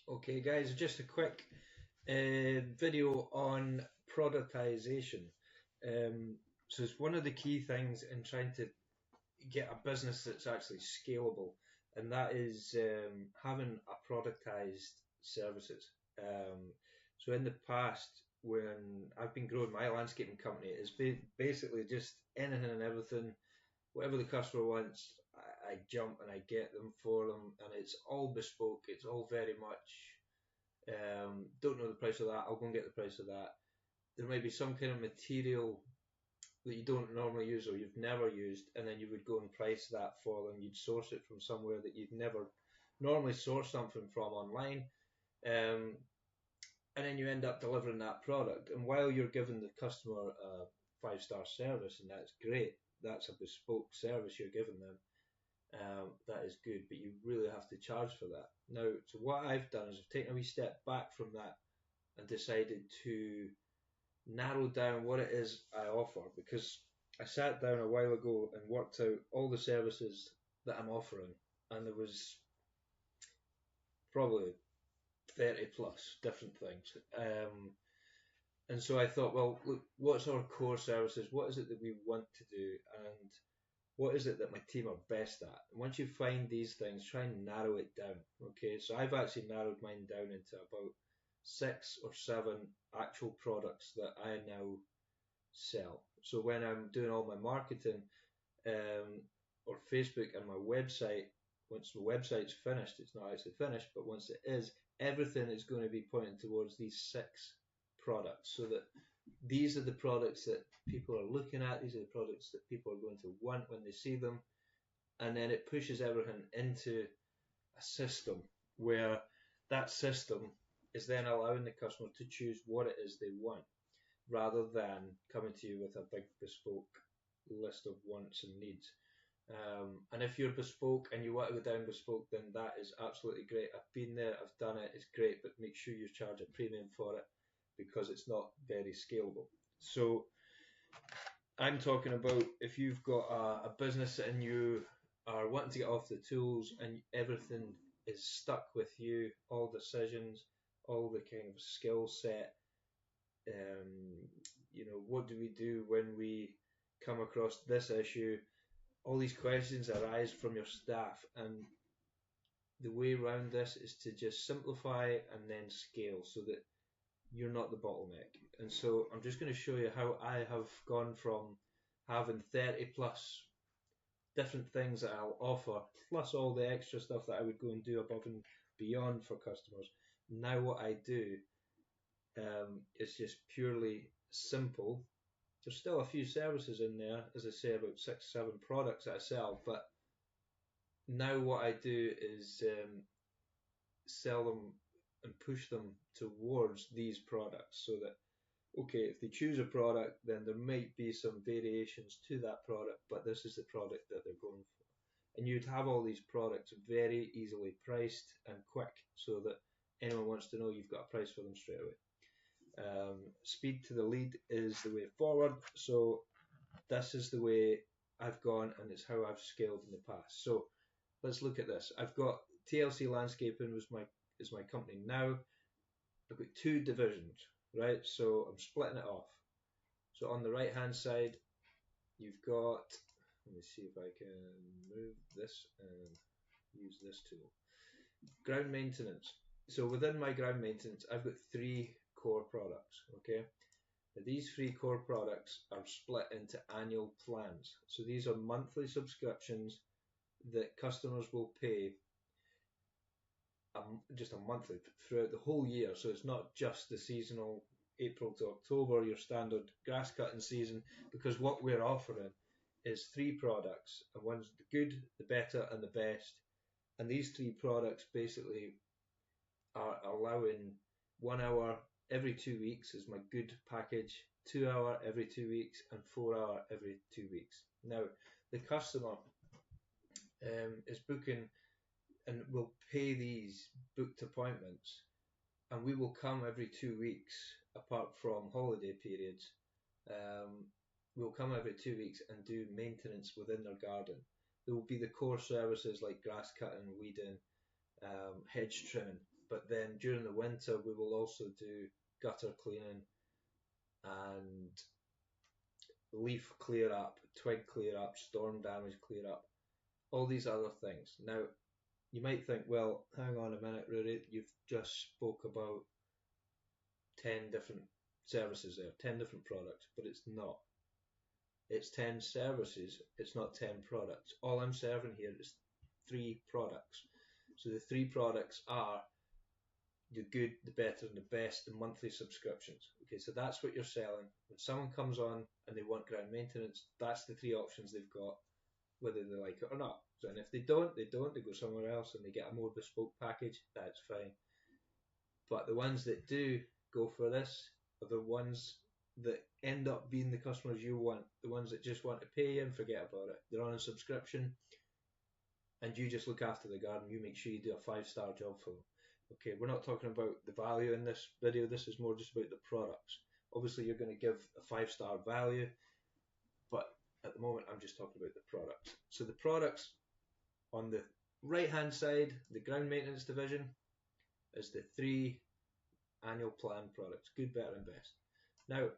Okay guys, just a quick video on productization. So it's one of the key things in trying to get a business that's actually scalable, and that is having a productized services. So in the past, when I've been growing my landscaping company, it's basically just anything and everything, whatever the customer wants, I jump and I get them for them, and it's all bespoke. It's all very much don't know the price of that, I'll go and get the price of that. There might be some kind of material that you don't normally use or you've never used, and then you would go and price that for them. You'd source it from somewhere that you'd never normally source something from online, and then you end up delivering that product. And while you're giving the customer a 5-star service, and that's great, that's a bespoke service you're giving them, that is good, but you really have to charge for that. Now, so what I've done is I've taken a wee step back from that and decided to narrow down what it is I offer, because I sat down a while ago and worked out all the services that I'm offering, and there was probably 30 plus different things. And so I thought, well, look, what's our core services? What is it that we want to do? And what is it that my team are best at? And once you find these things, try and narrow it down. Okay, so I've actually narrowed mine down into about 6 or 7 actual products that I now sell. So when I'm doing all my marketing, or Facebook and my website, once the website's finished, it's not actually finished, but once it is, everything is going to be pointing towards these 6 products, so that these are the products that people are looking at, these are the products that people are going to want when they see them, and then it pushes everything into a system where that system is then allowing the customer to choose what it is they want, rather than coming to you with a big bespoke list of wants and needs. And if you're bespoke and you want to go down bespoke, then that is absolutely great. I've been there, I've done it, it's great, but make sure you charge a premium for it, because it's not very scalable. So I'm talking about if you've got a business and you are wanting to get off the tools and everything is stuck with you, all decisions, all the kind of skill set. What do we do when we come across this issue? All these questions arise from your staff, and the way around this is to just simplify and then scale so that you're not the bottleneck. And so I'm just going to show you how I have gone from having 30 plus different things that I'll offer, plus all the extra stuff that I would go and do above and beyond for customers. Now what I do is just purely simple. There's still a few services in there, as I say, about 6, 7 products that I sell, but now what I do is sell them and push them towards these products, so that, okay, if they choose a product, then there might be some variations to that product, but this is the product that they're going for. And you'd have all these products very easily priced and quick, so that anyone wants to know, you've got a price for them straight away. Speed to the lead is the way forward. So this is the way I've gone, and it's how I've scaled in the past. So let's look at this. I've got TLC Landscaping is my company now. I've got 2 divisions, right? So I'm splitting it off. So on the right hand side, you've got, let me see if I can move this and use this tool. Ground maintenance. So within my ground maintenance, I've got 3 core products, okay? Now these 3 core products are split into annual plans. So these are monthly subscriptions that customers will pay just a monthly throughout the whole year. So it's not just the seasonal April to October, your standard grass cutting season, because what we're offering is 3 products, and one's the good, the better, and the best. And these 3 products basically are allowing 1 hour every 2 weeks is my good package, 2 hour every 2 weeks, and 4 hour every 2 weeks. Now the customer is booking and will pay these booked appointments, and we will come every 2 weeks, apart from holiday periods. We'll come every 2 weeks and do maintenance within their garden. There will be the core services like grass cutting, weeding, hedge trimming, But then during the winter, we will also do gutter cleaning and leaf clear up, twig clear up, storm damage clear up, all these other things. Now, you might think, well, hang on a minute, Rory, you've just spoke about 10 different services there, 10 different products, but it's not. It's 10 services, it's not 10 products. All I'm serving here is 3 products. So the 3 products are the good, the better, and the best, the monthly subscriptions. Okay, so that's what you're selling. When someone comes on and they want ground maintenance, that's the 3 options they've got, whether they like it or not. So, and if they don't, they go somewhere else and they get a more bespoke package, that's fine. But the ones that do go for this are the ones that end up being the customers you want, the ones that just want to pay you and forget about it. They're on a subscription and you just look after the garden, you make sure you do a 5-star job for them. Okay, we're not talking about the value in this video, this is more just about the products. Obviously you're going to give a 5-star value, but at the moment I'm just talking about the products. So the products on the right hand side, the ground maintenance division, is the 3 annual plan products, good, better and best. Now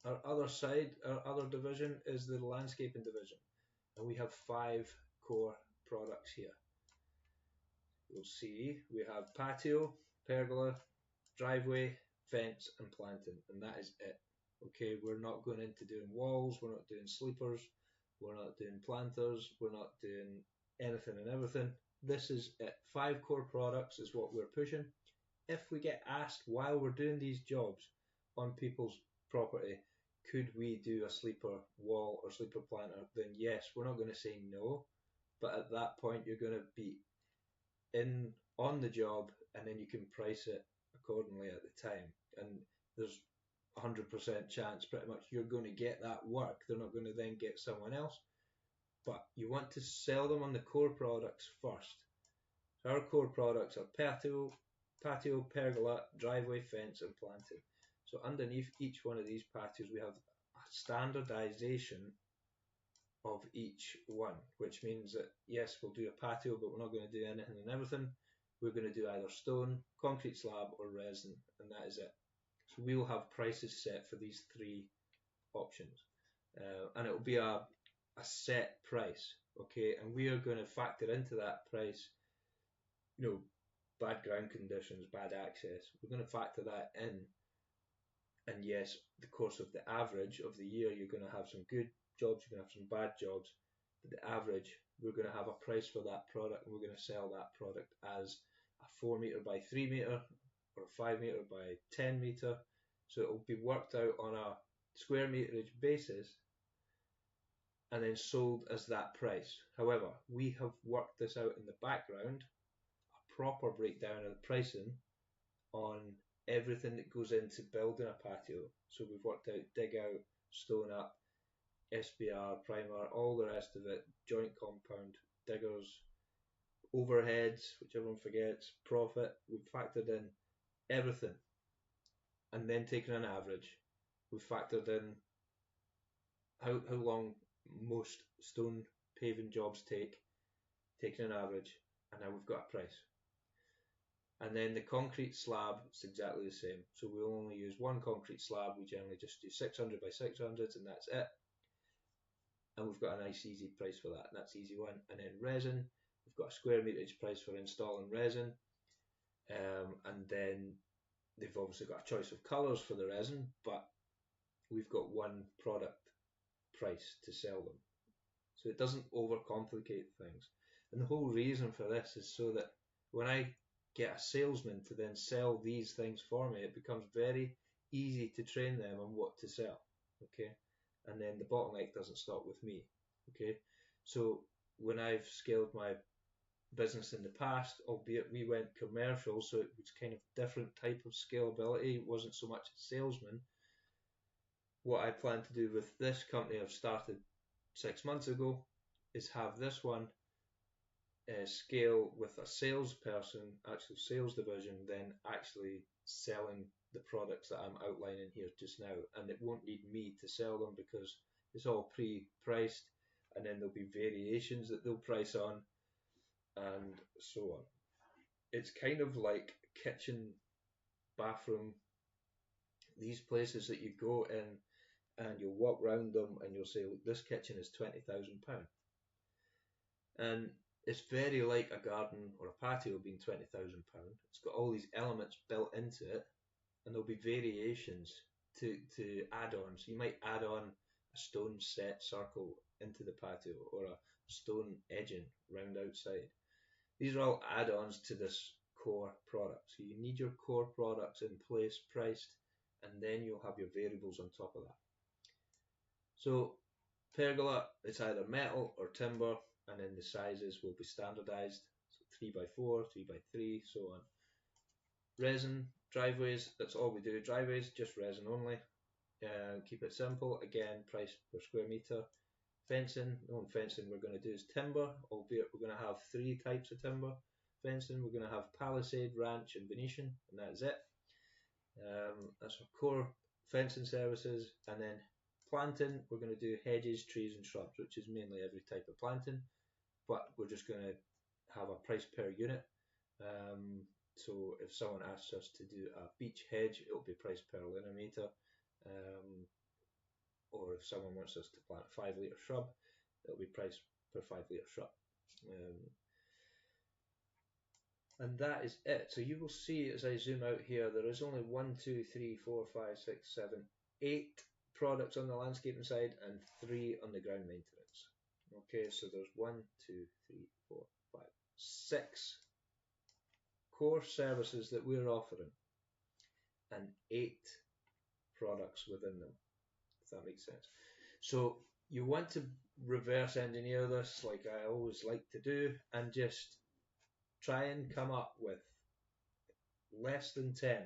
our other side, our other division is the landscaping division, and we have 5 core products here. You'll see we have patio, pergola, driveway, fence and planting, and that is it. Okay, we're not going into doing walls, we're not doing sleepers, we're not doing planters, we're not doing anything and everything. This is it. 5 core products is what we're pushing. If we get asked while we're doing these jobs on people's property, could we do a sleeper wall or sleeper planter, then yes, we're not going to say no, but at that point you're going to be in on the job and then you can price it accordingly at the time, and there's 100% chance pretty much you're going to get that work. They're not going to then get someone else, but you want to sell them on the core products first. So our core products are patio, pergola, driveway, fence and planting. So underneath each one of these patios we have a standardization of each one, which means that yes, we'll do a patio, but we're not going to do anything and everything. We're going to do either stone, concrete slab or resin, and that is it. So we will have prices set for these 3 options, and it will be a set price, okay, and we are going to factor into that price, you know, bad ground conditions, bad access. We're going to factor that in, and yes, the course of the average of the year, you're going to have some good jobs, you're going to have some bad jobs, but the average, we're going to have a price for that product, and we're going to sell that product as a 4 meter by 3 meter or a 5 meter by 10 meter. So it will be worked out on a square meterage basis and then sold as that price. However, we have worked this out in the background, a proper breakdown of the pricing on everything that goes into building a patio. So we've worked out dig out, stone up, SBR, primer, all the rest of it, joint compound, diggers, overheads, which everyone forgets, profit. We've factored in everything and then taken an average. We've factored in how long most stone paving jobs take, taking an average, and now we've got a price. And then the concrete slab is exactly the same. So we'll only use one concrete slab. We generally just do 600 by 600s and that's it. And we've got a nice easy price for that, and that's easy one. And then resin, we've got a square meterage price for installing resin, and then they've obviously got a choice of colours for the resin, but we've got one product price to sell them, so it doesn't overcomplicate things. And the whole reason for this is so that when I get a salesman to then sell these things for me, it becomes very easy to train them on what to sell, okay? And then the bottleneck doesn't stop with me, okay? So when I've scaled my business in the past, albeit we went commercial, so it was kind of different type of scalability, it wasn't so much a salesman. What I plan to do with this company I've started 6 months ago is have this one scale with a salesperson, actual sales division, then actually selling the products that I'm outlining here just now, and it won't need me to sell them because it's all pre-priced, and then there'll be variations that they'll price on and so on. it's kind of like kitchen, bathroom, these places that you go in and you'll walk around them and you'll say, look, this kitchen is £20,000. And it's very like a garden or a patio being £20,000. It's got all these elements built into it, and there'll be variations to add-ons. You might add on a stone set circle into the patio or a stone edging round outside. These are all add-ons to this core product. So you need your core products in place, priced, and then you'll have your variables on top of that. So pergola, it's either metal or timber, and then the sizes will be standardized. So 3x4, 3x3, so on. Resin, driveways, that's all we do. Driveways, just resin only. Keep it simple. Again, price per square meter. Fencing, the only fencing we're going to do is timber, albeit we're going to have 3 types of timber fencing. We're going to have palisade, ranch, and Venetian, and that's it. That's our core fencing services. And then planting, we're going to do hedges, trees, and shrubs, which is mainly every type of planting, but we're just going to have a price per unit. So if someone asks us to do a beech hedge, it'll be price per linear meter. Or if someone wants us to plant a 5 litre shrub, it'll be priced per 5 litre shrub. And that is it. So you will see as I zoom out here, there is only 1, 2, 3, 4, 5, 6, 7, 8 products on the landscaping side and 3 on the ground maintenance. Okay, so there's 1, 2, 3, 4, 5, 6 core services that we're offering and 8 products within them, if that makes sense. So you want to reverse engineer this, like I always like to do, and just try and come up with less than 10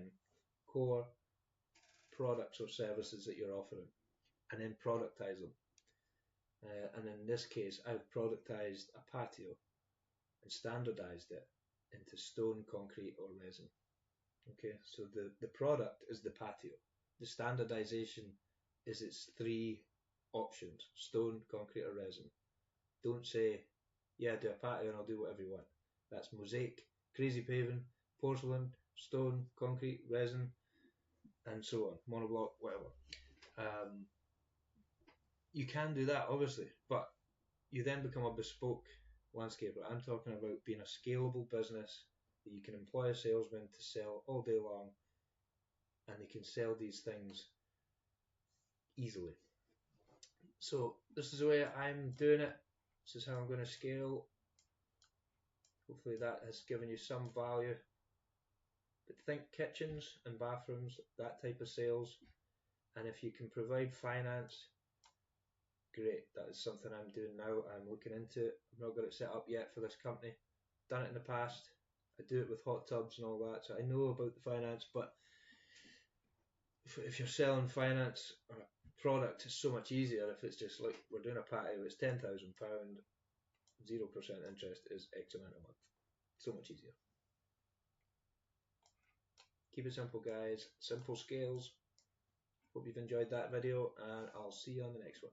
core products or services that you're offering, and then productize them. And in this case, I've productized a patio and standardized it into stone, concrete, or resin. Okay, so the product is the patio. The standardization is its 3 options: stone, concrete, or resin. Don't say, yeah, do a patio and I'll do whatever you want. That's mosaic, crazy paving, porcelain, stone, concrete, resin, and so on, monoblock, whatever. You can do that, obviously, but you then become a bespoke landscaper. I'm talking about being a scalable business that you can employ a salesman to sell all day long, and they can sell these things easily. So this is the way I'm doing it. This is how I'm going to scale. Hopefully that has given you some value. But think kitchens and bathrooms, that type of sales. And if you can provide finance, great. That is something I'm doing now. I'm looking into it. I've not got it set up yet for this company. Done it in the past. I do it with hot tubs and all that, so I know about the finance. But if you're selling finance or a product, it's so much easier. If it's just like we're doing a patio, it's £10,000, 0% interest is X amount a month. So much easier. Keep it simple, guys. Simple scales. Hope you've enjoyed that video, and I'll see you on the next one.